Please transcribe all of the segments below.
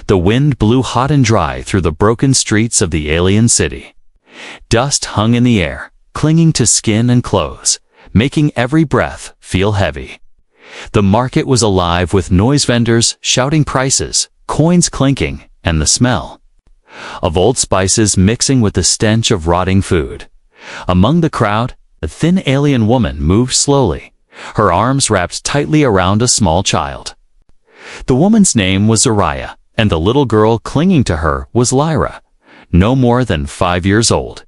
The wind blew hot and dry through the broken streets of the alien city. Dust hung in the air, clinging to skin and clothes, making every breath feel heavy. The market was alive with noise vendors shouting prices, coins clinking, and the smell of old spices mixing with the stench of rotting food. Among the crowd, a thin alien woman moved slowly, her arms wrapped tightly around a small child. The woman's name was Zariah, and the little girl clinging to her was Lyra, no more than 5 years old.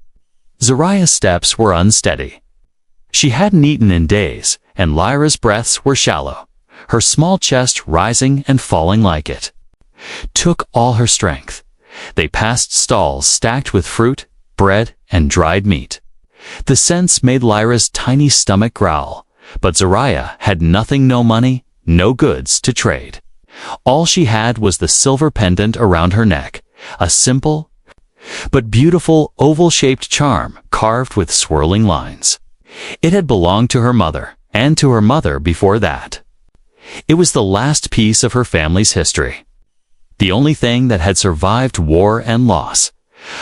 Zariah's steps were unsteady. She hadn't eaten in days, and Lyra's breaths were shallow, her small chest rising and falling like it took all her strength. They passed stalls stacked with fruit, bread, and dried meat. The scents made Lyra's tiny stomach growl, but Zariah had nothing, no money, no goods to trade. All she had was the silver pendant around her neck, a simple but beautiful oval-shaped charm carved with swirling lines. It had belonged to her mother, and to her mother before that. It was the last piece of her family's history, the only thing that had survived war and loss.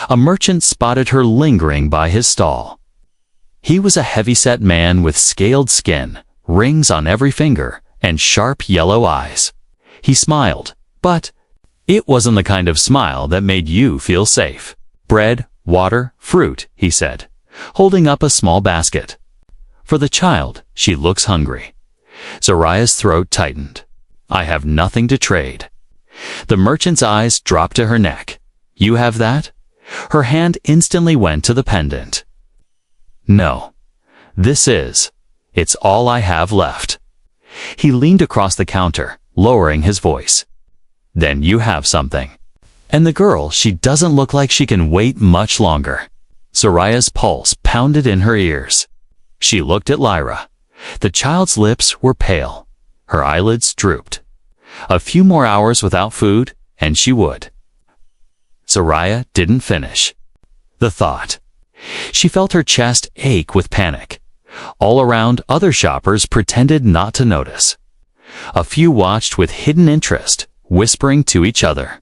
A merchant spotted her lingering by his stall. He was a heavy-set man with scaled skin, rings on every finger, and sharp yellow eyes. He smiled, but it wasn't the kind of smile that made you feel safe. "Bread, water, fruit," he said, holding up a small basket. "For the child, she looks hungry." Zariah's throat tightened. "I have nothing to trade." The merchant's eyes dropped to her neck. "You have that?" Her hand instantly went to the pendant. "No. It's all I have left." He leaned across the counter, lowering his voice. "Then you have something. And the girl, she doesn't look like she can wait much longer." Zariah's pulse pounded in her ears. She looked at Lyra. The child's lips were pale. Her eyelids drooped. A few more hours without food, and she would. Zariah didn't finish the thought. She felt her chest ache with panic. All around, other shoppers pretended not to notice. A few watched with hidden interest, whispering to each other.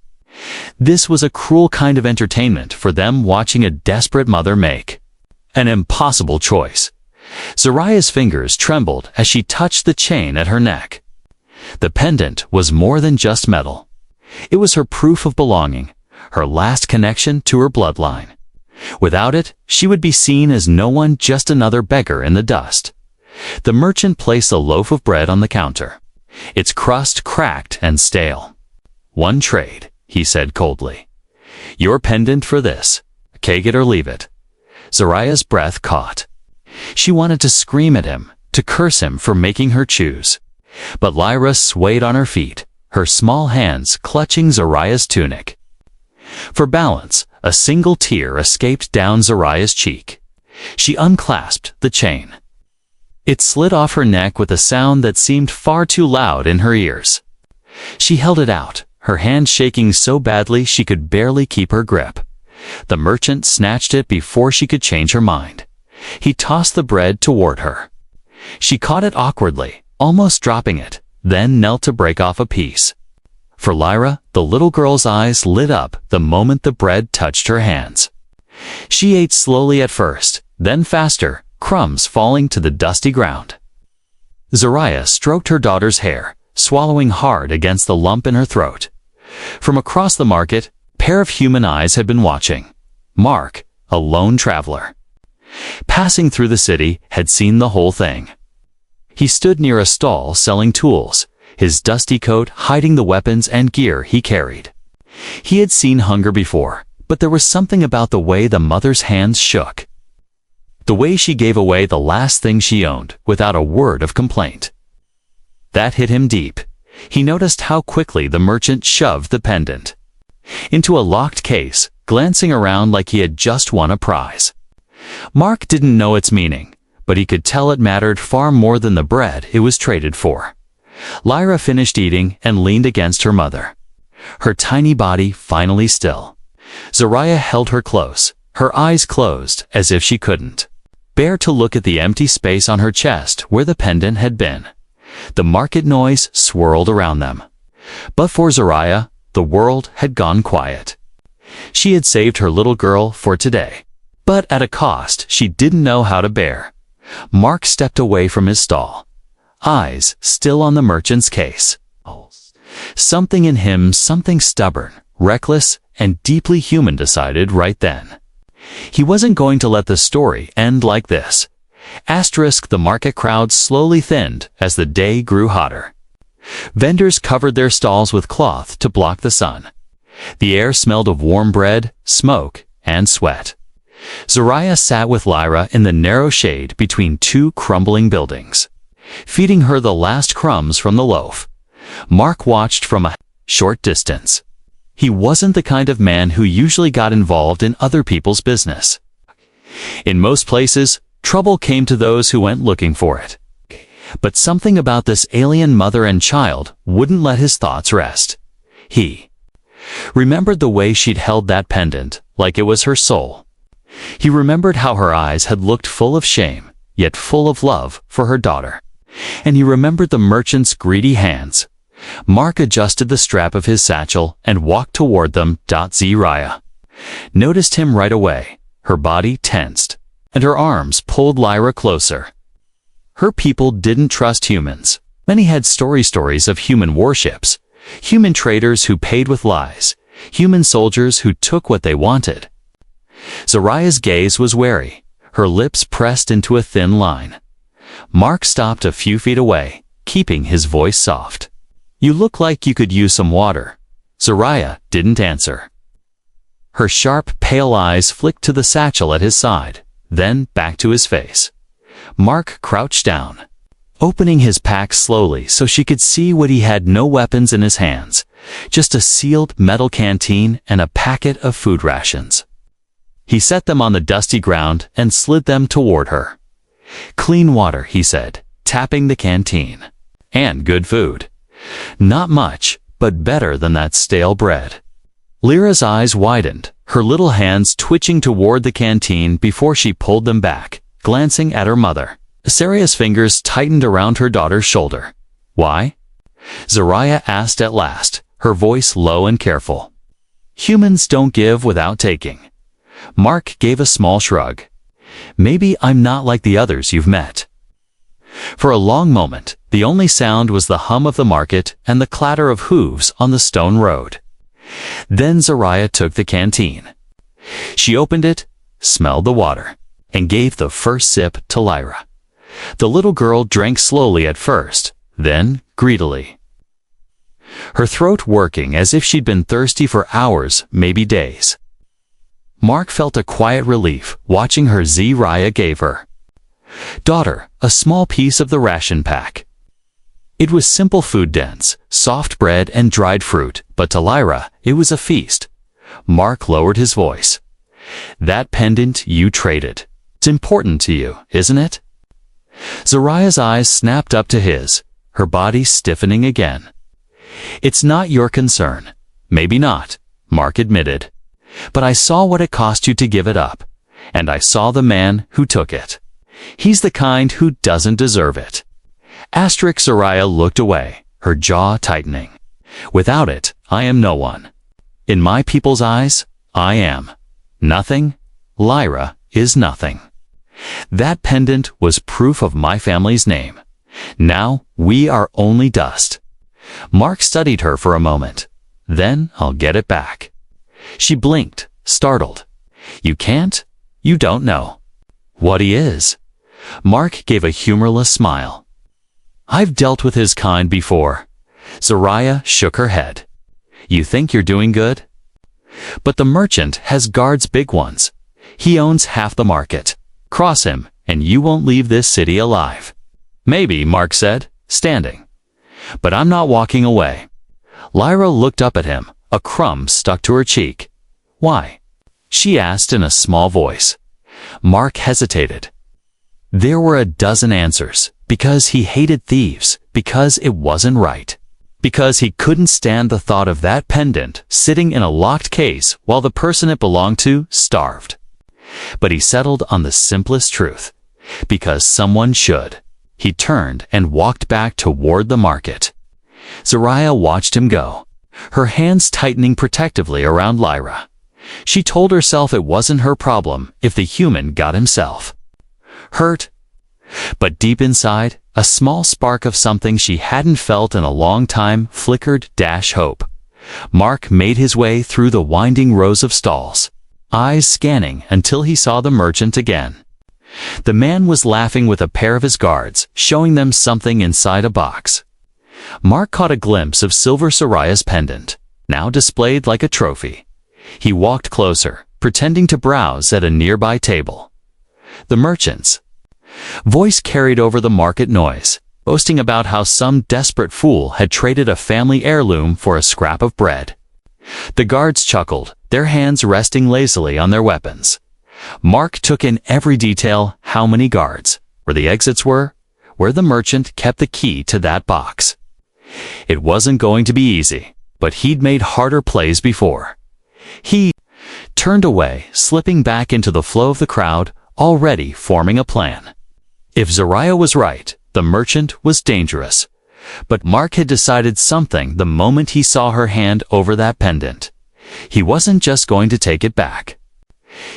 This was a cruel kind of entertainment for them, watching a desperate mother make an impossible choice. Zariah's fingers trembled as she touched the chain at her neck. The pendant was more than just metal. It was her proof of belonging, her last connection to her bloodline. Without it, she would be seen as no one, just another beggar in the dust. The merchant placed a loaf of bread on the counter, its crust cracked and stale. "One trade," he said coldly. "Your pendant for this. Take it or leave it." Zariah's breath caught. She wanted to scream at him, to curse him for making her choose. But Lyra swayed on her feet, her small hands clutching Zariah's tunic. For balance, a single tear escaped down Zariah's cheek. She unclasped the chain. It slid off her neck with a sound that seemed far too loud in her ears. She held it out, her hand shaking so badly she could barely keep her grip. The merchant snatched it before she could change her mind. He tossed the bread toward her. She caught it awkwardly, almost dropping it, then knelt to break off a piece. For Lyra, the little girl's eyes lit up the moment the bread touched her hands. She ate slowly at first, then faster, crumbs falling to the dusty ground. Zariah stroked her daughter's hair, swallowing hard against the lump in her throat. From across the market, a pair of human eyes had been watching. Mark, a lone traveler, passing through the city, had seen the whole thing. He stood near a stall selling tools, his dusty coat hiding the weapons and gear he carried. He had seen hunger before, but there was something about the way the mother's hands shook, the way she gave away the last thing she owned without a word of complaint. That hit him deep. He noticed how quickly the merchant shoved the pendant into a locked case, glancing around like he had just won a prize. Mark didn't know its meaning, but he could tell it mattered far more than the bread it was traded for. Lyra finished eating and leaned against her mother, her tiny body finally still. Zariah held her close, her eyes closed as if she couldn't bear to look at the empty space on her chest where the pendant had been. The market noise swirled around them. But for Zariah, the world had gone quiet. She had saved her little girl for today, but at a cost she didn't know how to bear. Mark stepped away from his stall, eyes still on the merchant's case. Something in him, something stubborn, reckless, and deeply human, decided right then. He wasn't going to let the story end like this. The market crowd slowly thinned as the day grew hotter. Vendors covered their stalls with cloth to block the sun. The air smelled of warm bread, smoke, and sweat. Zariah sat with Lyra in the narrow shade between two crumbling buildings, feeding her the last crumbs from the loaf. Mark watched from a short distance. He wasn't the kind of man who usually got involved in other people's business. In most places, trouble came to those who went looking for it. But something about this alien mother and child wouldn't let his thoughts rest. He remembered the way she'd held that pendant, like it was her soul. He remembered how her eyes had looked full of shame, yet full of love for her daughter. And he remembered the merchant's greedy hands. Mark adjusted the strap of his satchel and walked toward them. Zariah noticed him right away. Her body tensed, and her arms pulled Lyra closer. Her people didn't trust humans. Many had stories of human warships, human traitors who paid with lies, human soldiers who took what they wanted. Zariah's gaze was wary, her lips pressed into a thin line. Mark stopped a few feet away, keeping his voice soft. "You look like you could use some water." Zariah didn't answer. Her sharp, pale eyes flicked to the satchel at his side, then back to his face. Mark crouched down, opening his pack slowly so she could see what he had. No weapons in his hands, just a sealed metal canteen and a packet of food rations. He set them on the dusty ground and slid them toward her. "Clean water," he said, tapping the canteen. "And good food. Not much, but better than that stale bread." Lyra's eyes widened, her little hands twitching toward the canteen before she pulled them back, glancing at her mother. Zariah's fingers tightened around her daughter's shoulder. "Why?" Zariah asked at last, her voice low and careful. "Humans don't give without taking." Mark gave a small shrug. "Maybe I'm not like the others you've met." For a long moment, the only sound was the hum of the market and the clatter of hooves on the stone road. Then Zariah took the canteen. She opened it, smelled the water, and gave the first sip to Lyra. The little girl drank slowly at first, then greedily, her throat working as if she'd been thirsty for hours, maybe days. Mark felt a quiet relief watching her. Zariah gave her daughter a small piece of the ration pack. It was simple food, dense, soft bread and dried fruit, but to Lyra, it was a feast. Mark lowered his voice. "That pendant you traded. It's important to you, isn't it?" Zariah's eyes snapped up to his, her body stiffening again. "It's not your concern." "Maybe not," Mark admitted. "But I saw what it cost you to give it up, and I saw the man who took it. He's the kind who doesn't deserve it." Zariah looked away, her jaw tightening. "Without it, I am no one. In my people's eyes, I am nothing. Lyra is nothing. That pendant was proof of my family's name. Now we are only dust." Mark studied her for a moment. "Then I'll get it back." She blinked, startled. "You can't? You don't know what he is." Mark gave a humorless smile. "I've dealt with his kind before." Zariah shook her head. "You think you're doing good? But the merchant has guards, big ones. He owns half the market. Cross him, and you won't leave this city alive." "Maybe," Mark said, standing. "But I'm not walking away." Lyra looked up at him, a crumb stuck to her cheek. "Why?" she asked in a small voice. Mark hesitated. There were a dozen answers. Because he hated thieves, because it wasn't right, because he couldn't stand the thought of that pendant sitting in a locked case while the person it belonged to starved. But he settled on the simplest truth. Because someone should. He turned and walked back toward the market. Zariah watched him go, her hands tightening protectively around Lyra. She told herself it wasn't her problem if the human got himself hurt. But deep inside, a small spark of something she hadn't felt in a long time flickered. Hope. Mark made his way through the winding rows of stalls, eyes scanning until he saw the merchant again. The man was laughing with a pair of his guards, showing them something inside a box. Mark caught a glimpse of silver Soraya's pendant, now displayed like a trophy. He walked closer, pretending to browse at a nearby table. The merchant's voice carried over the market noise, boasting about how some desperate fool had traded a family heirloom for a scrap of bread. The guards chuckled, their hands resting lazily on their weapons. Mark took in every detail: how many guards, where the exits were, where the merchant kept the key to that box. It wasn't going to be easy, but he'd made harder plays before. He turned away, slipping back into the flow of the crowd, already forming a plan. If Soraya was right, the merchant was dangerous. But Mark had decided something the moment he saw her hand over that pendant. He wasn't just going to take it back.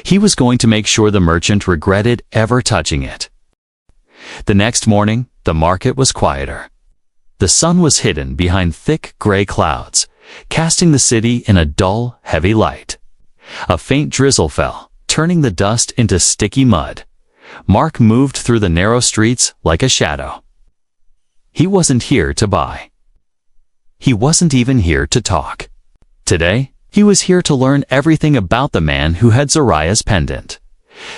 He was going to make sure the merchant regretted ever touching it. The next morning, the market was quieter. The sun was hidden behind thick gray clouds, casting the city in a dull, heavy light. A faint drizzle fell, turning the dust into sticky mud. Mark moved through the narrow streets like a shadow. He wasn't here to buy. He wasn't even here to talk. Today, he was here to learn everything about the man who had Soraya's pendant.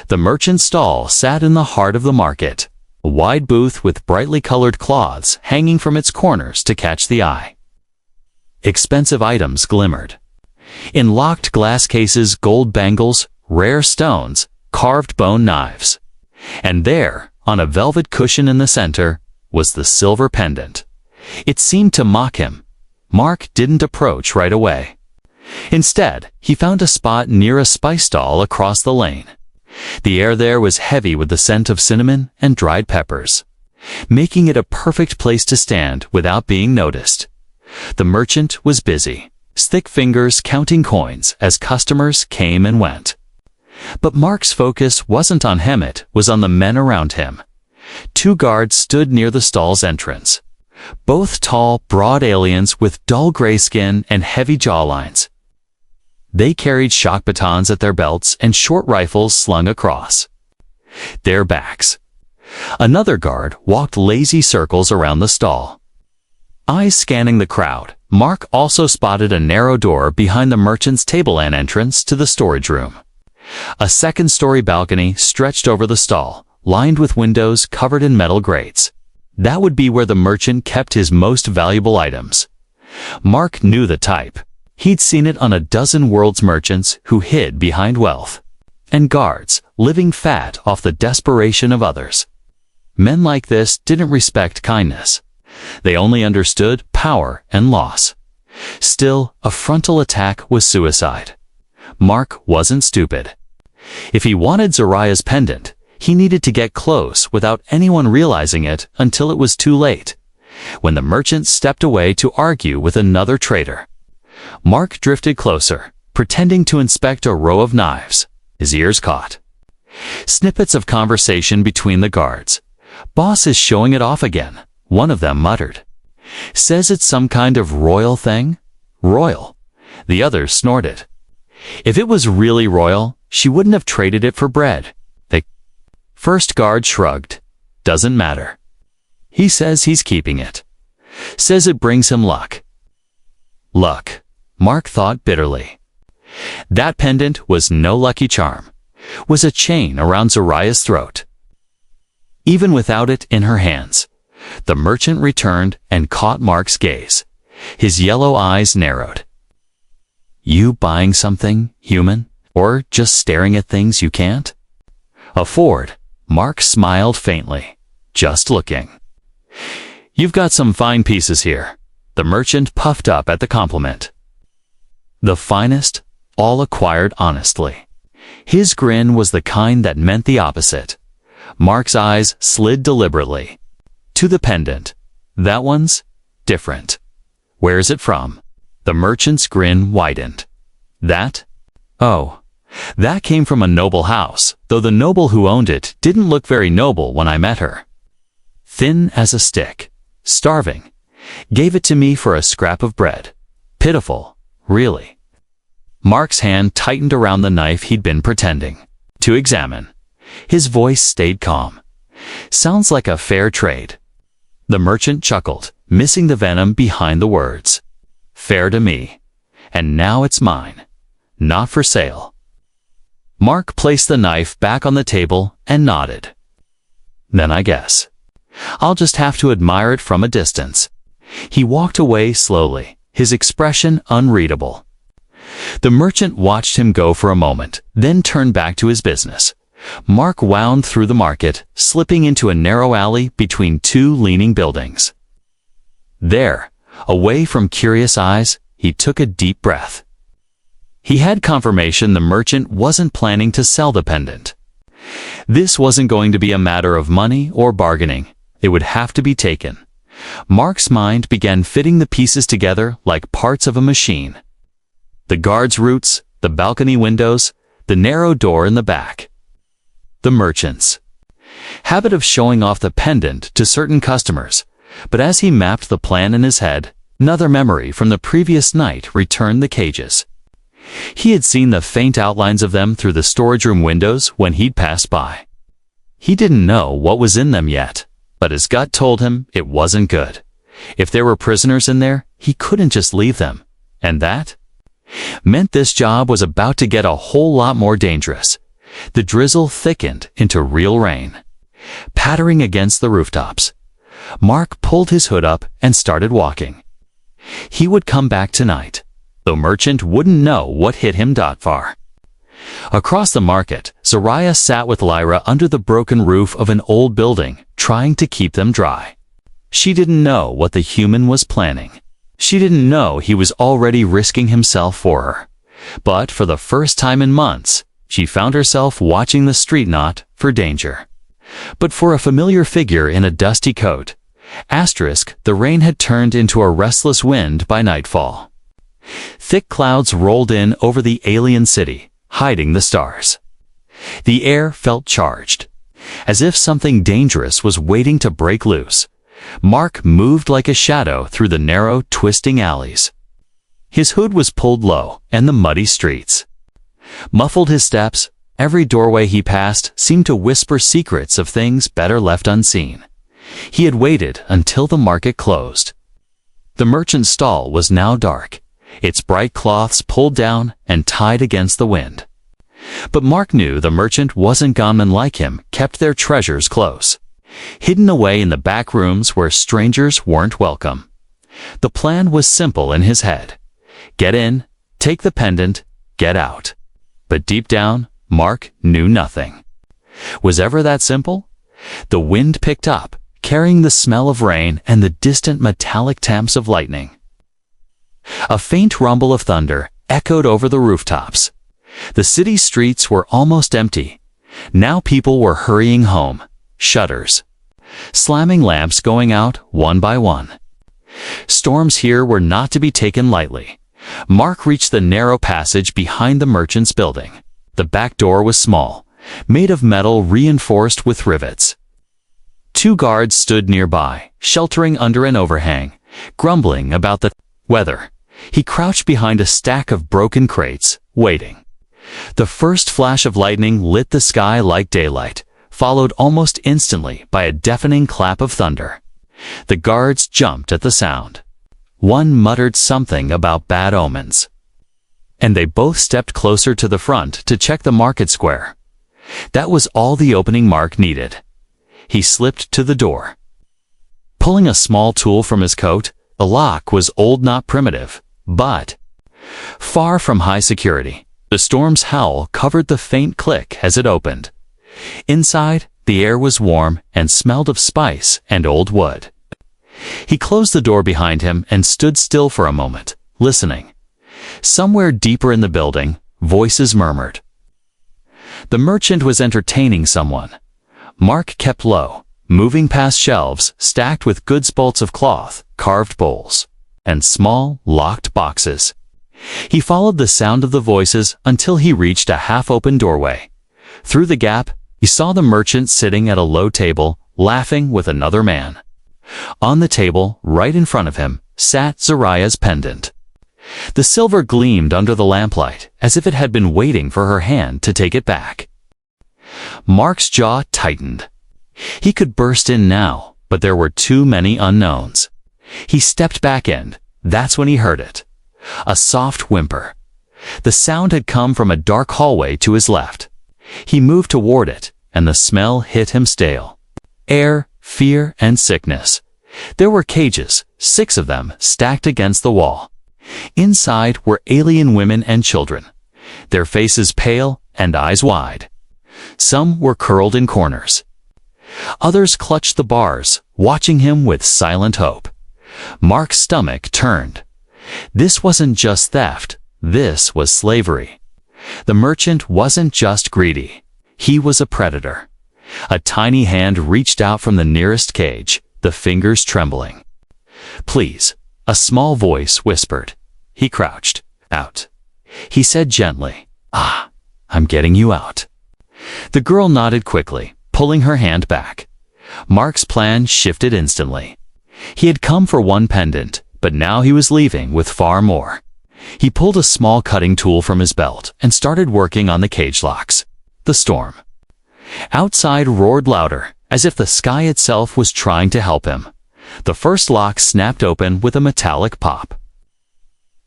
The merchant's stall sat in the heart of the market, a wide booth with brightly colored cloths hanging from its corners to catch the eye. Expensive items glimmered. In locked glass cases, gold bangles, rare stones, carved bone knives. And there, on a velvet cushion in the center, was the silver pendant. It seemed to mock him. Mark didn't approach right away. Instead, he found a spot near a spice stall across the lane. The air there was heavy with the scent of cinnamon and dried peppers, making it a perfect place to stand without being noticed. The merchant was busy, his thick fingers counting coins as customers came and went. But Mark's focus wasn't on him, it was on the men around him. 2 guards stood near the stall's entrance, both tall, broad aliens with dull gray skin and heavy jawlines. They carried shock batons at their belts and short rifles slung across their backs. Another guard walked lazy circles around the stall, eyes scanning the crowd. Mark also spotted a narrow door behind the merchant's table and entrance to the storage room. A second-story balcony stretched over the stall, lined with windows covered in metal grates. That would be where the merchant kept his most valuable items. Mark knew the type. He'd seen it on a dozen world's merchants who hid behind wealth, and guards living fat off the desperation of others. Men like this didn't respect kindness. They only understood power and loss. Still, a frontal attack was suicide. Mark wasn't stupid. If he wanted Soraya's pendant, he needed to get close without anyone realizing it until it was too late. When the merchant stepped away to argue with another trader, Mark drifted closer, pretending to inspect a row of knives. His ears caught snippets of conversation between the guards. "Boss is showing it off again," one of them muttered. "Says it's some kind of royal thing." "Royal?" The others snorted. "If it was really royal, she wouldn't have traded it for bread." The first guard shrugged. "Doesn't matter. He says he's keeping it. Says it brings him luck." Luck, Mark thought bitterly. That pendant was no lucky charm, was a chain around Soraya's throat. Even without it in her hands, the merchant returned and caught Mark's gaze. His yellow eyes narrowed. "You buying something, human, or just staring at things you can't afford?" Mark smiled faintly. "Just looking." "You've got some fine pieces here." The merchant puffed up at the compliment. "The finest, all acquired honestly." His grin was the kind that meant the opposite. Mark's eyes slid deliberately to the pendant. "That one's different." "Where's it from?" The merchant's grin widened. That? Oh, that came from a noble house, though the noble who owned it didn't look very noble when I met her. Thin as a stick, starving, gave it to me for a scrap of bread. Pitiful, really. Mark's hand tightened around the knife he'd been pretending to examine. His voice stayed calm. Sounds like a fair trade. The merchant chuckled, missing the venom behind the words. Fair to me. And now it's mine. Not for sale. Mark placed the knife back on the table and nodded. Then I guess I'll just have to admire it from a distance. He walked away slowly, his expression unreadable. The merchant watched him go for a moment, then turned back to his business. Mark wound through the market, slipping into a narrow alley between two leaning buildings. There, away from curious eyes, he took a deep breath. He had confirmation the merchant wasn't planning to sell the pendant. This wasn't going to be a matter of money or bargaining. It would have to be taken. Mark's mind began fitting the pieces together like parts of a machine. The guard's roots, the balcony windows, the narrow door in the back. The merchant's habit of showing off the pendant to certain customers, but as he mapped the plan in his head, another memory from the previous night returned the cages. He had seen the faint outlines of them through the storage room windows when he'd passed by. He didn't know what was in them yet, but his gut told him it wasn't good. If there were prisoners in there, he couldn't just leave them, and that meant this job was about to get a whole lot more dangerous. The drizzle thickened into real rain, pattering against the rooftops. Mark pulled his hood up and started walking. He would come back tonight. The merchant wouldn't know what hit him that far. Across the market, Zariah sat with Lyra under the broken roof of an old building, trying to keep them dry. She didn't know what the human was planning. She didn't know he was already risking himself for her. But for the first time in months, she found herself watching the street not for danger, but for a familiar figure in a dusty coat. The rain had turned into a restless wind by nightfall. Thick clouds rolled in over the alien city, hiding the stars. The air felt charged, as if something dangerous was waiting to break loose. Mark moved like a shadow through the narrow, twisting alleys. His hood was pulled low, and the muddy streets muffled his steps. Every doorway he passed seemed to whisper secrets of things better left unseen. He had waited until the market closed. The merchant's stall was now dark, its bright cloths pulled down and tied against the wind. But Mark knew the merchant wasn't gunmen like him kept their treasures close, hidden away in the back rooms where strangers weren't welcome. The plan was simple in his head. Get in, take the pendant, get out. But deep down, Mark knew nothing. Was ever that simple? The wind picked up, carrying the smell of rain and the distant metallic taps of lightning. A faint rumble of thunder echoed over the rooftops. The city streets were almost empty. Now people were hurrying home, shutters slamming, lamps going out one by one. Storms here were not to be taken lightly. Mark reached the narrow passage behind the merchant's building. The back door was small, made of metal reinforced with rivets. Two guards stood nearby, sheltering under an overhang, grumbling about the weather. He crouched behind a stack of broken crates, waiting. The first flash of lightning lit the sky like daylight, followed almost instantly by a deafening clap of thunder. The guards jumped at the sound. One muttered something about bad omens, and they both stepped closer to the front to check the market square. That was all the opening Mark needed. He slipped to the door. Pulling a small tool from his coat, the lock was old, not primitive, but far from high security. The storm's howl covered the faint click as it opened. Inside, the air was warm and smelled of spice and old wood. He closed the door behind him and stood still for a moment, listening. Somewhere deeper in the building, voices murmured. The merchant was entertaining someone. Mark kept low, moving past shelves stacked with good spouts of cloth, carved bowls, and small, locked boxes. He followed the sound of the voices until he reached a half-open doorway. Through the gap, he saw the merchant sitting at a low table, laughing with another man. On the table, right in front of him, sat Zariah's pendant. The silver gleamed under the lamplight, as if it had been waiting for her hand to take it back. Mark's jaw tightened. He could burst in now, but there were too many unknowns. He stepped back and that's when he heard it. A soft whimper. The sound had come from a dark hallway to his left. He moved toward it, and the smell hit him stale. Air, fear, and sickness. There were cages, 6 of them, stacked against the wall. Inside were alien women and children, their faces pale and eyes wide. Some were curled in corners. Others clutched the bars, watching him with silent hope. Mark's stomach turned. This wasn't just theft, this was slavery. The merchant wasn't just greedy, he was a predator. A tiny hand reached out from the nearest cage, the fingers trembling. "Please," a small voice whispered. He crouched. "Out." He said gently, "I'm getting you out." The girl nodded quickly, pulling her hand back. Mark's plan shifted instantly. He had come for one pendant, but now he was leaving with far more. He pulled a small cutting tool from his belt and started working on the cage locks. The storm outside roared louder, as if the sky itself was trying to help him. The first lock snapped open with a metallic pop.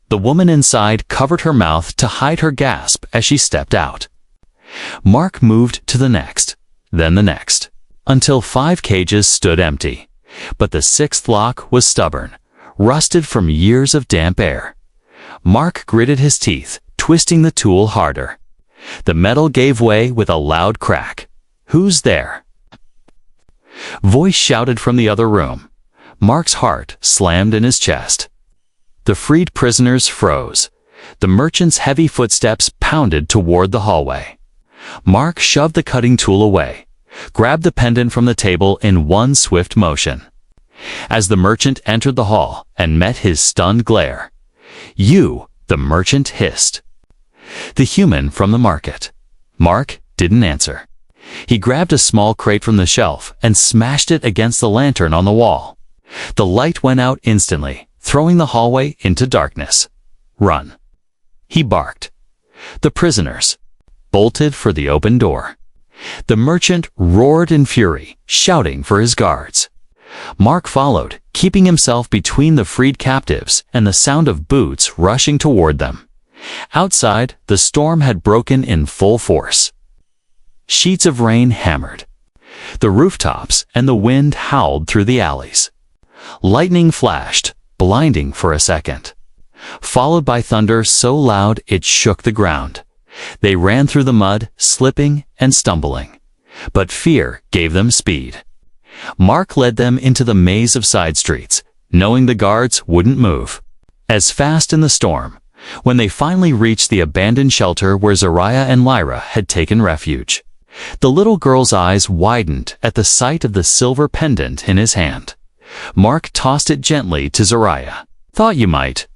The woman inside covered her mouth to hide her gasp as she stepped out. Mark moved to the next, then the next, until 5 cages stood empty. But the 6th lock was stubborn, rusted from years of damp air. Mark gritted his teeth, twisting the tool harder. The metal gave way with a loud crack. "Who's there?" Voice shouted from the other room. Mark's heart slammed in his chest. The freed prisoners froze. The merchant's heavy footsteps pounded toward the hallway. Mark shoved the cutting tool away, grabbed the pendant from the table in one swift motion. As the merchant entered the hall and met his stunned glare, "You," the merchant hissed. "The human from the market." Mark didn't answer. He grabbed a small crate from the shelf and smashed it against the lantern on the wall. The light went out instantly, throwing the hallway into darkness. "Run," he barked. The prisoners bolted for the open door. The merchant roared in fury, shouting for his guards. Mark followed, keeping himself between the freed captives and the sound of boots rushing toward them. Outside, the storm had broken in full force. Sheets of rain hammered the rooftops and the wind howled through the alleys. Lightning flashed, blinding for a second, followed by thunder so loud it shook the ground. They ran through the mud, slipping and stumbling. But fear gave them speed. Mark led them into the maze of side streets, knowing the guards wouldn't move. As fast in the storm, when they finally reached the abandoned shelter where Zariah and Lyra had taken refuge, the little girl's eyes widened at the sight of the silver pendant in his hand. Mark tossed it gently to Zariah. "Thought you might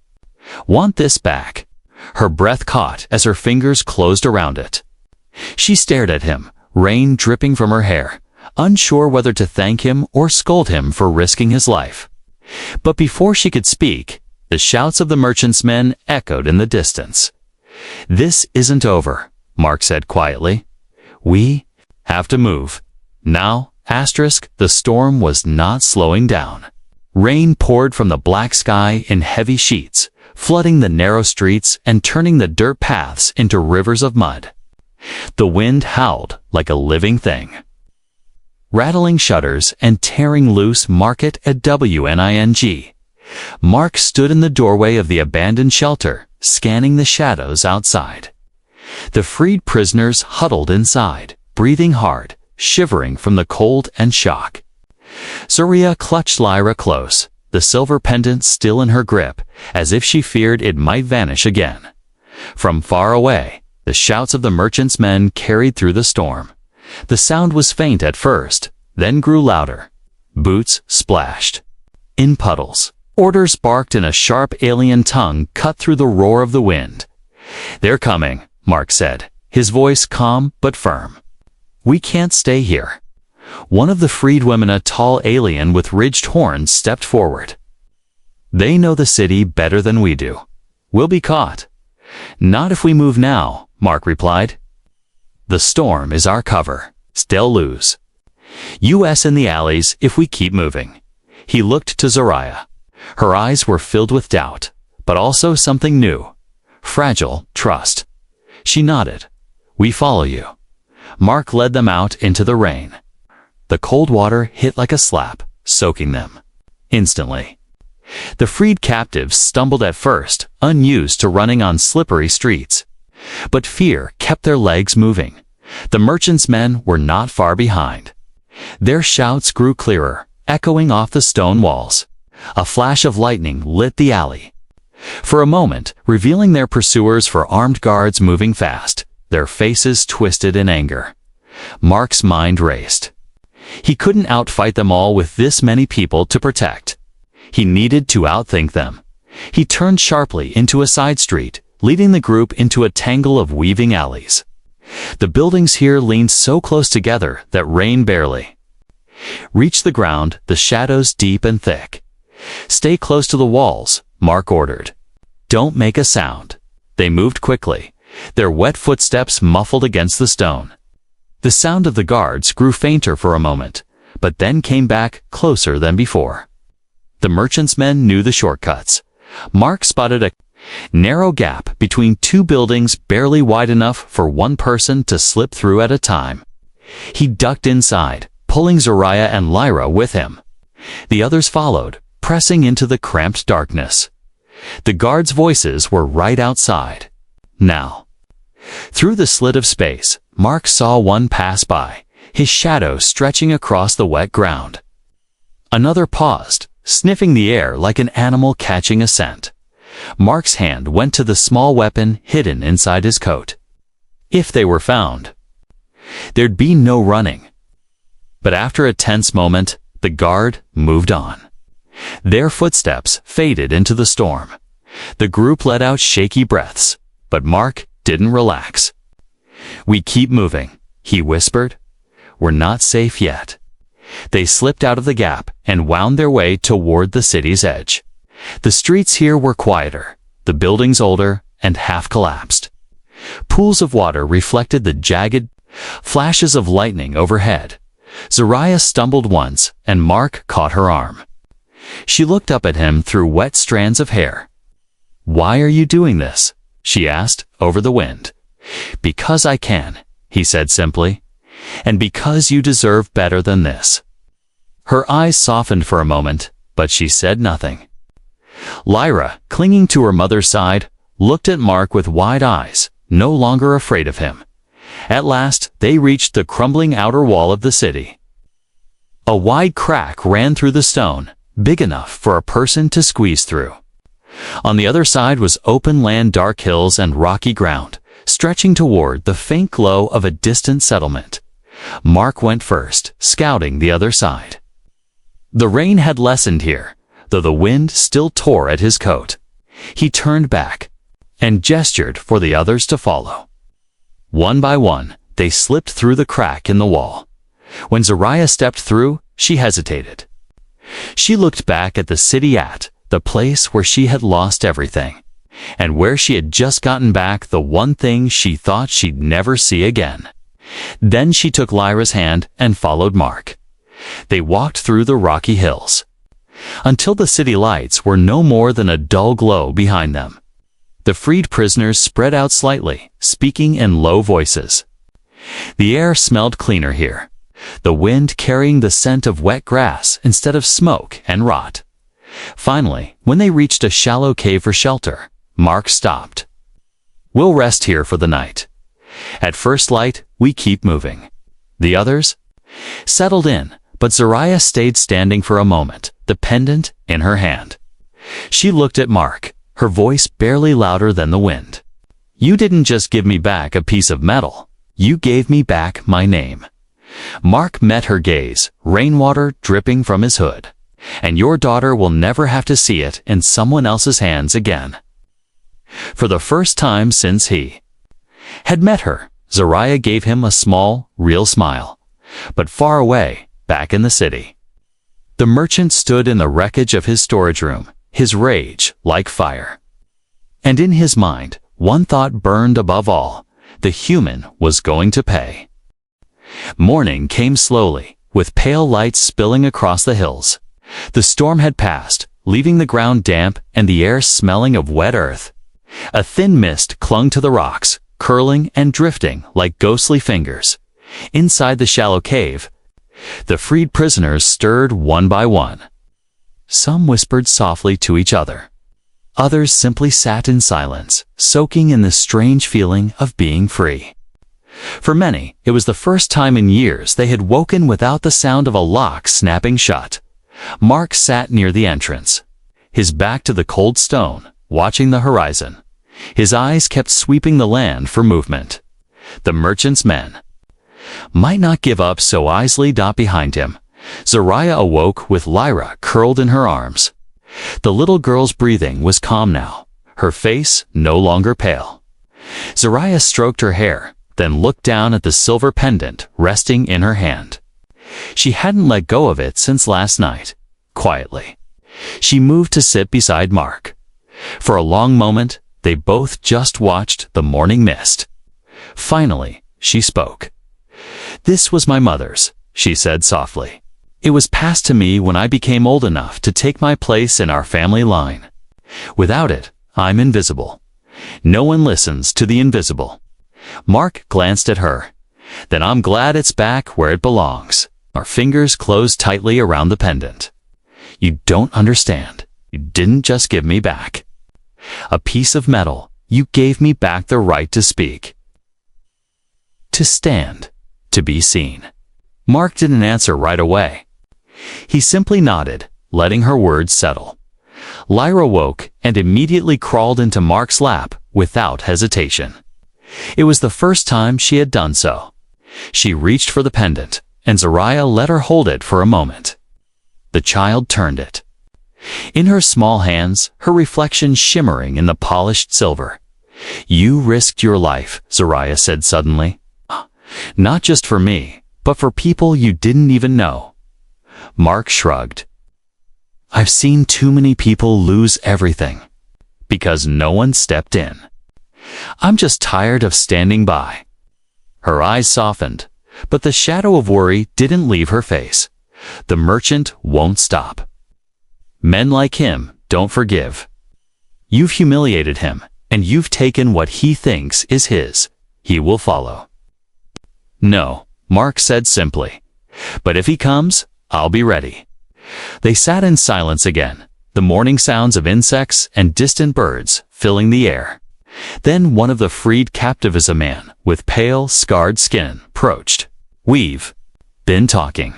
want this back." Her breath caught as her fingers closed around it. She stared at him, rain dripping from her hair, unsure whether to thank him or scold him for risking his life. But before she could speak, the shouts of the merchant's men echoed in the distance. "This isn't over," Mark said quietly. "We have to move. Now, the storm was not slowing down. Rain poured from the black sky in heavy sheets, flooding the narrow streets and turning the dirt paths into rivers of mud. The wind howled like a living thing, rattling shutters and tearing loose Market at WNING. Mark stood in the doorway of the abandoned shelter, scanning the shadows outside. The freed prisoners huddled inside, breathing hard, shivering from the cold and shock. Zariah clutched Lyra close, the silver pendant still in her grip, as if she feared it might vanish again. From far away, the shouts of the merchant's men carried through the storm. The sound was faint at first, then grew louder. Boots splashed in puddles. Orders barked in a sharp alien tongue cut through the roar of the wind. "They're coming," Mark said, his voice calm but firm. "We can't stay here." One of the freedwomen, a tall alien with ridged horns, stepped forward. "They know the city better than we do. We'll be caught." "Not if we move now," Mark replied. "The storm is our cover. They'll lose. US in the alleys if we keep moving." He looked to Zariah. Her eyes were filled with doubt, but also something new. Fragile trust. She nodded. "We follow you." Mark led them out into the rain. The cold water hit like a slap, soaking them. Instantly. The freed captives stumbled at first, unused to running on slippery streets. But fear kept their legs moving. The merchant's men were not far behind. Their shouts grew clearer, echoing off the stone walls. A flash of lightning lit the alley. For a moment, revealing their pursuers for armed guards moving fast, their faces twisted in anger. Mark's mind raced. He couldn't outfight them all with this many people to protect. He needed to outthink them. He turned sharply into a side street, leading the group into a tangle of weaving alleys. The buildings here leaned so close together that rain barely reached the ground, the shadows deep and thick. "Stay close to the walls," Mark ordered. "Don't make a sound." They moved quickly, their wet footsteps muffled against the stone. The sound of the guards grew fainter for a moment, but then came back closer than before. The merchant's men knew the shortcuts. Mark spotted a narrow gap between two buildings barely wide enough for one person to slip through at a time. He ducked inside, pulling Zariah and Lyra with him. The others followed, pressing into the cramped darkness. The guards' voices were right outside. Now. Through the slit of space, Mark saw one pass by, his shadow stretching across the wet ground. Another paused, sniffing the air like an animal catching a scent. Mark's hand went to the small weapon hidden inside his coat. If they were found, there'd be no running. But after a tense moment, the guard moved on. Their footsteps faded into the storm. The group let out shaky breaths, but Mark didn't relax. "We keep moving," he whispered. "We're not safe yet." They slipped out of the gap and wound their way toward the city's edge. The streets here were quieter, the buildings older and half collapsed. Pools of water reflected the jagged flashes of lightning overhead. Zariah stumbled once, and Mark caught her arm. She looked up at him through wet strands of hair. "Why are you doing this?" she asked, over the wind. "Because I can," he said simply. "And because you deserve better than this." Her eyes softened for a moment, but she said nothing. Lyra, clinging to her mother's side, looked at Mark with wide eyes, no longer afraid of him. At last, they reached the crumbling outer wall of the city. A wide crack ran through the stone, big enough for a person to squeeze through. On the other side was open land, dark hills and rocky ground, stretching toward the faint glow of a distant settlement. Mark went first, scouting the other side. The rain had lessened here, though the wind still tore at his coat. He turned back and gestured for the others to follow. One by one, they slipped through the crack in the wall. When Zariah stepped through, she hesitated. She looked back at the city, at the place where she had lost everything, and where she had just gotten back the one thing she thought she'd never see again. Then she took Lyra's hand and followed Mark. They walked through the rocky hills, until the city lights were no more than a dull glow behind them. The freed prisoners spread out slightly, speaking in low voices. The air smelled cleaner here, the wind carrying the scent of wet grass instead of smoke and rot. Finally, when they reached a shallow cave for shelter, Mark stopped. "We'll rest here for the night. At first light, we keep moving." The others settled in, but Zariah stayed standing for a moment, the pendant in her hand. She looked at Mark, her voice barely louder than the wind. "You didn't just give me back a piece of metal. You gave me back my name." Mark met her gaze, rainwater dripping from his hood. and your daughter will never have to see it in someone else's hands again." For the first time since he had met her, Zariah gave him a small, real smile. But far away, back in the city, the merchant stood in the wreckage of his storage room, his rage like fire. And in his mind, one thought burned above all: the human was going to pay. Morning came slowly, with pale lights spilling across the hills. The storm had passed, leaving the ground damp and the air smelling of wet earth. A thin mist clung to the rocks, curling and drifting like ghostly fingers. Inside the shallow cave, the freed prisoners stirred one by one. Some whispered softly to each other. Others simply sat in silence, soaking in the strange feeling of being free. For many, it was the first time in years they had woken without the sound of a lock snapping shut. Mark sat near the entrance, his back to the cold stone, watching the horizon. His eyes kept sweeping the land for movement. The merchant's men might not give up so easily. Behind him, Zariah awoke with Lyra curled in her arms. The little girl's breathing was calm now, her face no longer pale. Zariah stroked her hair, then looked down at the silver pendant resting in her hand. She hadn't let go of it since last night. Quietly, she moved to sit beside Mark. For a long moment, they both just watched the morning mist. Finally, she spoke. "This was my mother's," she said softly. "It was passed to me when I became old enough to take my place in our family line. Without it, I'm invisible. No one listens to the invisible." Mark glanced at her. "Then I'm glad it's back where it belongs." Our fingers closed tightly around the pendant. "You don't understand. You didn't just give me back a piece of metal. You gave me back the right to speak, to stand, to be seen." Mark didn't answer right away. He simply nodded, letting her words settle. Lyra woke and immediately crawled into Mark's lap without hesitation. It was the first time she had done so. She reached for the pendant, and Zariah let her hold it for a moment. The child turned it. In her small hands, her reflection shimmering in the polished silver. "You risked your life," Zariah said suddenly. "Not just for me, but for people you didn't even know." Mark shrugged. "I've seen too many people lose everything because no one stepped in. I'm just tired of standing by." Her eyes softened, but the shadow of worry didn't leave her face. "The merchant won't stop. Men like him don't forgive. You've humiliated him, and you've taken what he thinks is his. He will follow." "No," Mark said simply. "But if he comes, I'll be ready." They sat in silence again, the morning sounds of insects and distant birds filling the air. Then one of the freed captives, a man with pale, scarred skin, approached. "We've been talking.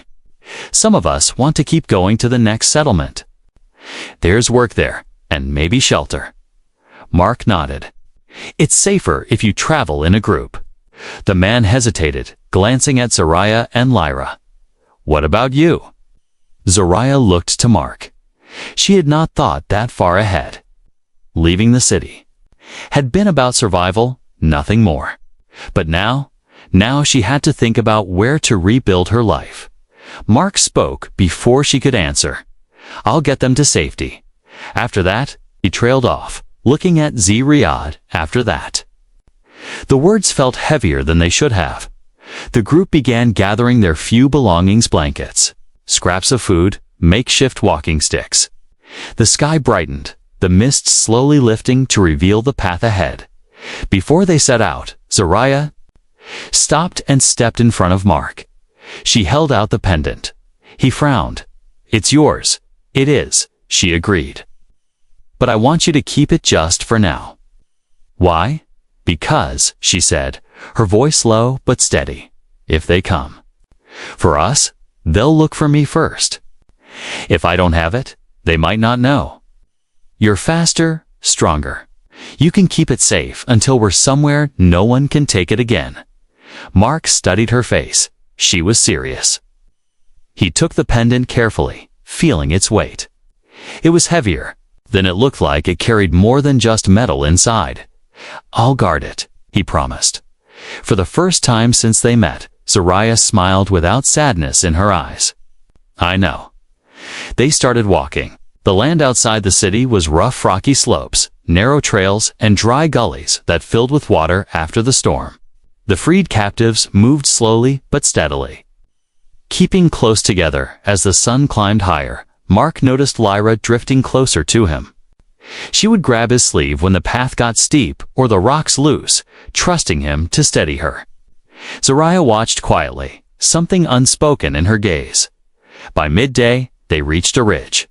Some of us want to keep going to the next settlement. There's work there, and maybe shelter." Mark nodded. "It's safer if you travel in a group." The man hesitated, glancing at Zariah and Lyra. "What about you?" Zariah looked to Mark. She had not thought that far ahead. Leaving the city had been about survival, nothing more. But now she had to think about where to rebuild her life. Mark spoke before she could answer. "I'll get them to safety." After that, he trailed off, looking at Riyadh after that. The words felt heavier than they should have. The group began gathering their few belongings: blankets, scraps of food, makeshift walking sticks. The sky brightened, the mist slowly lifting to reveal the path ahead. Before they set out, Zariah stopped and stepped in front of Mark. She held out the pendant. He frowned. "It's yours." "It is," she agreed. "But I want you to keep it just for now." "Why?" "Because," she said, her voice low but steady, "if they come for us, they'll look for me first. If I don't have it, they might not know. You're faster, stronger. You can keep it safe until we're somewhere no one can take it again." Mark studied her face. She was serious. He took the pendant carefully, feeling its weight. It was heavier. Then it looked like it carried more than just metal inside. "I'll guard it," he promised. For the first time since they met, Zoraya smiled without sadness in her eyes. "I know." They started walking. The land outside the city was rough, rocky slopes, narrow trails, and dry gullies that filled with water after the storm. The freed captives moved slowly but steadily. Keeping close together as the sun climbed higher, Mark noticed Lyra drifting closer to him. She would grab his sleeve when the path got steep or the rocks loose, trusting him to steady her. Zoraya watched quietly, something unspoken in her gaze. By midday, they reached a ridge.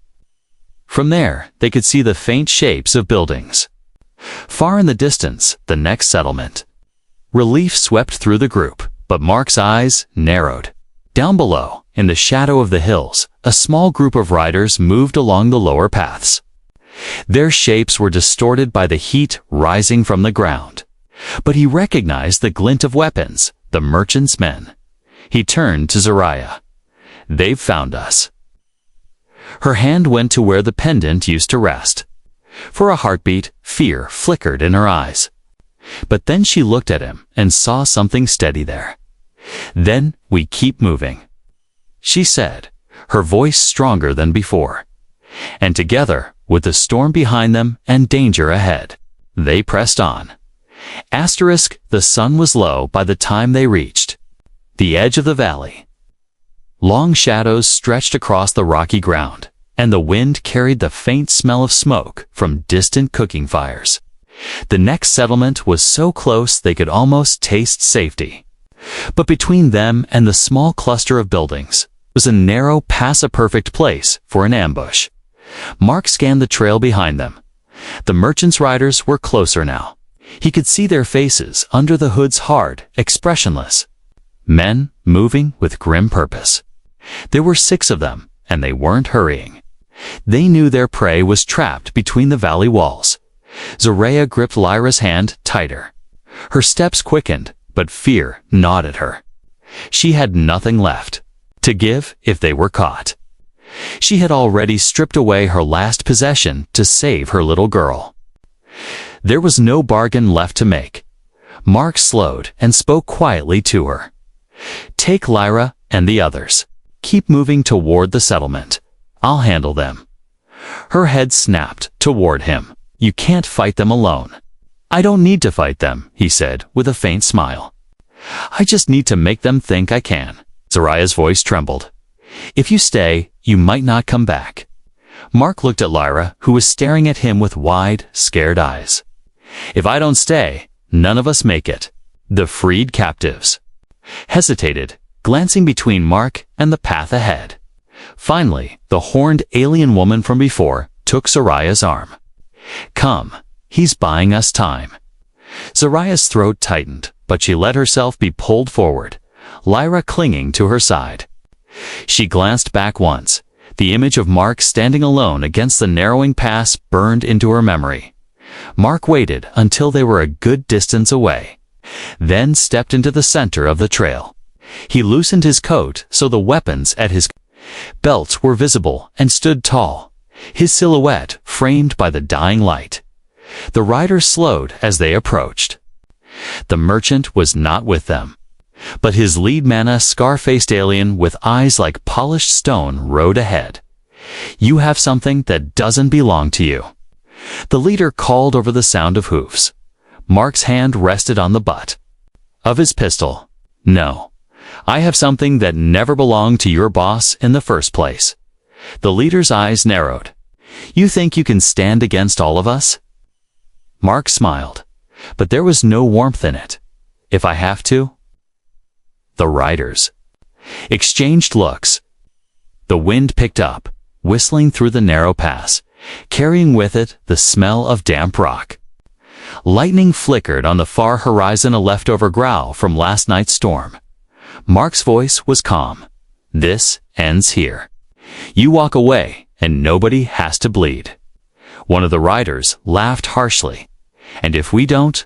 From there, they could see the faint shapes of buildings. Far in the distance, the next settlement. Relief swept through the group, but Mark's eyes narrowed. Down below, in the shadow of the hills, a small group of riders moved along the lower paths. Their shapes were distorted by the heat rising from the ground. But he recognized the glint of weapons, the merchant's men. He turned to Zoraya. "They've found us." Her hand went to where the pendant used to rest. For a heartbeat, fear flickered in her eyes. But then she looked at him and saw something steady there. "Then we keep moving," she said, her voice stronger than before. And together, with the storm behind them and danger ahead, they pressed on. The sun was low by the time they reached the edge of the valley. Long shadows stretched across the rocky ground, and the wind carried the faint smell of smoke from distant cooking fires. The next settlement was so close they could almost taste safety. But between them and the small cluster of buildings was a narrow, pass-a-perfect place for an ambush. Mark scanned the trail behind them. The merchant's riders were closer now. He could see their faces under the hood's hard, expressionless. Men moving with grim purpose. There were 6 of them, and they weren't hurrying. They knew their prey was trapped between the valley walls. Zoraya gripped Lyra's hand tighter. Her steps quickened, but fear gnawed at her. She had nothing left to give if they were caught. She had already stripped away her last possession to save her little girl. There was no bargain left to make. Mark slowed and spoke quietly to her. "Take Lyra and the others. Keep moving toward the settlement. I'll handle them." Her head snapped toward him. "You can't fight them alone." "I don't need to fight them," he said with a faint smile. "I just need to make them think I can." Zoraya's voice trembled. "If you stay, you might not come back." Mark looked at Lyra, who was staring at him with wide, scared eyes. "If I don't stay, none of us make it." The freed captives hesitated, glancing between Mark and the path ahead. Finally, the horned alien woman from before took Zoraya's arm. "Come, he's buying us time." Zoraya's throat tightened, but she let herself be pulled forward, Lyra clinging to her side. She glanced back once. The image of Mark standing alone against the narrowing pass burned into her memory. Mark waited until they were a good distance away, then stepped into the center of the trail. He loosened his coat so the weapons at his belts were visible and stood tall, his silhouette framed by the dying light. The riders slowed as they approached. The merchant was not with them, but his lead man, a scar-faced alien with eyes like polished stone, rode ahead. "You have something that doesn't belong to you," the leader called over the sound of hoofs. Mark's hand rested on the butt of his pistol. "No, I have something that never belonged to your boss in the first place." The leader's eyes narrowed. "You think you can stand against all of us?" Mark smiled, but there was no warmth in it. "If I have to?" The riders exchanged looks. The wind picked up, whistling through the narrow pass, carrying with it the smell of damp rock. Lightning flickered on the far horizon, a leftover growl from last night's storm. Mark's voice was calm. "This ends here. You walk away, and nobody has to bleed." One of the riders laughed harshly. "And if we don't?"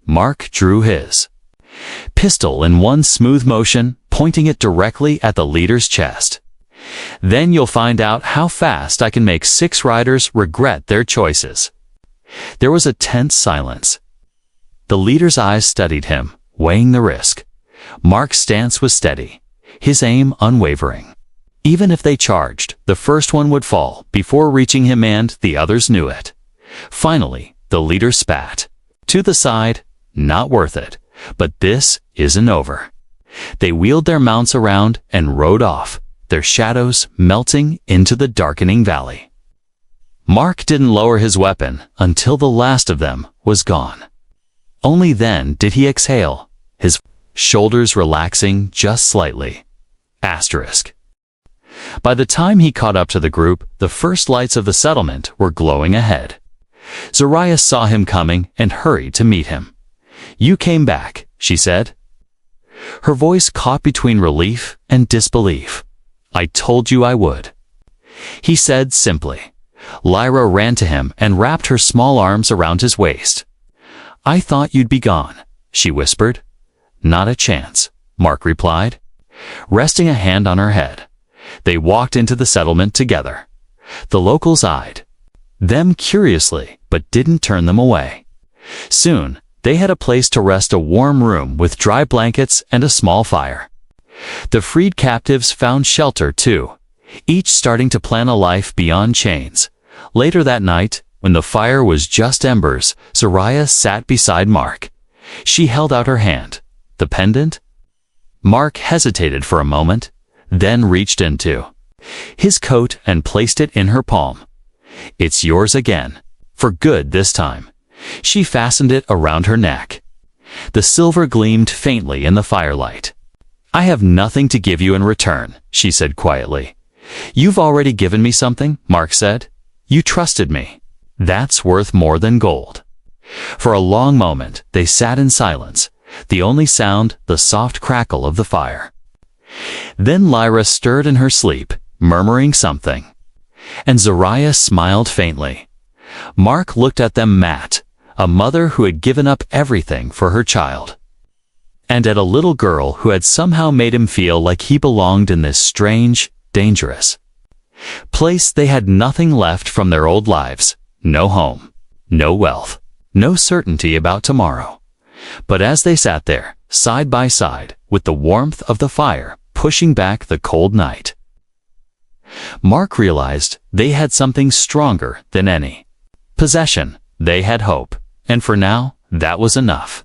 Mark drew his pistol in one smooth motion, pointing it directly at the leader's chest. Then you'll find out how fast I can make 6 riders regret their choices." There was a tense silence. The leader's eyes studied him, weighing the risk. Mark's stance was steady, his aim unwavering. Even if they charged, the first one would fall before reaching him, and the others knew it. Finally, the leader spat. To the side, "Not worth it, but this isn't over." They wheeled their mounts around and rode off, their shadows melting into the darkening valley. Mark didn't lower his weapon until the last of them was gone. Only then did he exhale, his shoulders relaxing just slightly. Asterisk. By the time he caught up to the group, the first lights of the settlement were glowing ahead. Zariah saw him coming and hurried to meet him. "You came back," she said. Her voice caught between relief and disbelief. "I told you I would," he said simply. Lyra ran to him and wrapped her small arms around his waist. "I thought you'd be gone," she whispered. "Not a chance," Mark replied, resting a hand on her head. They walked into the settlement together. The locals eyed them curiously, but didn't turn them away. Soon, they had a place to rest, a warm room with dry blankets and a small fire. The freed captives found shelter too, each starting to plan a life beyond chains. Later that night, when the fire was just embers, Zariah sat beside Mark. She held out her hand. "The pendant?" Mark hesitated for a moment, then reached into his coat and placed it in her palm. "It's yours again, for good this time." She fastened it around her neck. The silver gleamed faintly in the firelight. "I have nothing to give you in return," she said quietly. "You've already given me something," Mark said. "You trusted me. That's worth more than gold." For a long moment, they sat in silence, the only sound the soft crackle of the fire. Then Lyra stirred in her sleep, murmuring something. And Zariah smiled faintly. Mark looked at them, Matt, a mother who had given up everything for her child, and at a little girl who had somehow made him feel like he belonged in this strange, dangerous place. They had nothing left from their old lives, no home, no wealth, no certainty about tomorrow. But as they sat there, side by side, with the warmth of the fire pushing back the cold night, Mark realized they had something stronger than any possession. They had hope, and for now, that was enough.